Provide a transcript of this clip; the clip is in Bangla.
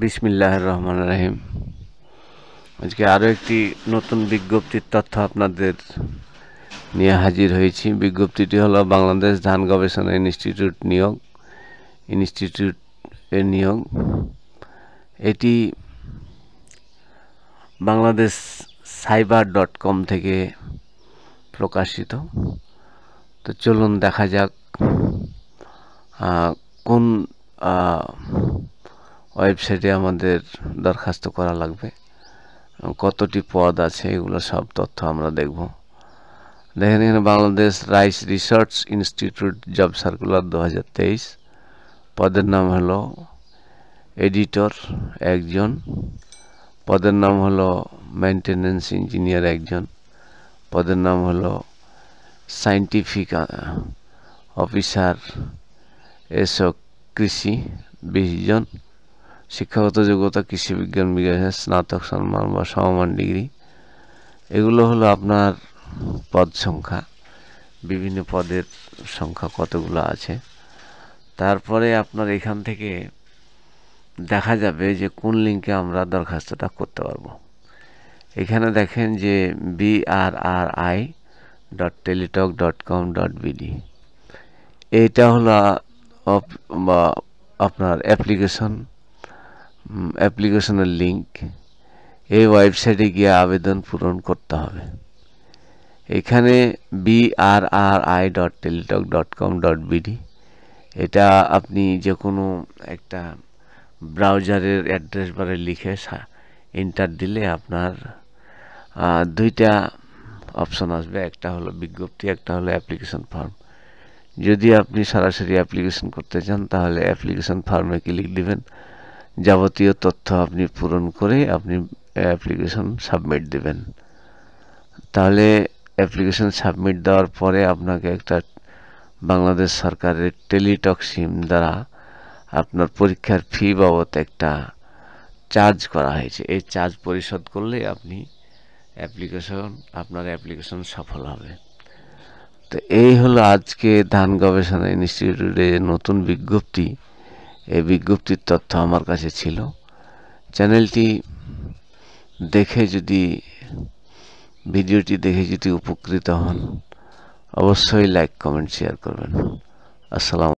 বিসমিল্লাহির রহমানির রহিম। আজকে আরও একটি নতুন বিজ্ঞপ্তির তথ্য আপনাদের নিয়ে হাজির হয়েছি। বিজ্ঞপ্তিটি হলো বাংলাদেশ ধান গবেষণা ইনস্টিটিউটের নিয়োগ। এটি বাংলাদেশ cyber.com থেকে প্রকাশিত। তো চলুন দেখা যাক কোন ওয়েবসাইটে আমাদের দরখাস্ত করা লাগবে, কতটি পদ আছে, এগুলো সব তথ্য আমরা দেখব। দেখেন এখানে Bangladesh rice research institute job circular 2023। পদের নাম হলো এডিটর একজন, পদের নাম হলো মেইনটেনেন্স ইঞ্জিনিয়ার একজন, পদের নাম হলো সায়েন্টিফিক অফিসার এসো কৃষি 20 জন, শিক্ষাগত যোগ্যতা কৃষি বিজ্ঞান বিভাগে স্নাতক সম্মান বা সমমান ডিগ্রি। এগুলো হলো আপনার পদ সংখ্যা, বিভিন্ন পদের সংখ্যা কতগুলো আছে। তারপরে আপনার এখান থেকে দেখা যাবে যে কোন লিঙ্কে আমরা দরখাস্তটা করতে পারবো। এখানে দেখেন যে brri.teletalk.com.bd, এইটা হলো আপনার অ্যাপ্লিকেশনের লিঙ্ক। এই ওয়েবসাইটে গিয়ে আবেদন পূরণ করতে হবে। এখানে brri.teletalk.com.bd, এটা আপনি যে কোনো একটা ব্রাউজারের অ্যাড্রেস বারে লিখে এন্টার দিলে আপনার দুইটা অপশন আসবে, একটা হলো বিজ্ঞপ্তি, একটা হলো অ্যাপ্লিকেশন ফর্ম। যদি আপনি সরাসরি অ্যাপ্লিকেশন করতে চান তাহলে অ্যাপ্লিকেশন ফর্মে ক্লিক দিবেন, যাবতীয় তথ্য আপনি পূরণ করে আপনি অ্যাপ্লিকেশন সাবমিট দিবেন। তাহলে অ্যাপ্লিকেশন সাবমিট দেওয়ার পরে আপনাকে একটা বাংলাদেশ সরকারের টেলিটক সিম দ্বারা আপনার পরীক্ষার ফি বাবদ একটা চার্জ করা হয়েছে। এই চার্জ পরিশোধ করলে আপনি আপনার অ্যাপ্লিকেশন সফল হবে। তো এই হলো আজকে ধান গবেষণা ইনস্টিটিউটের নতুন বিজ্ঞপ্তি। এই বিজ্ঞপ্তির তথ্য আমার কাছে ছিল। চ্যানেলটি দেখে ভিডিওটি দেখে যদি উপকৃত হন, অবশ্যই লাইক কমেন্ট শেয়ার করবেন। আসসালাম।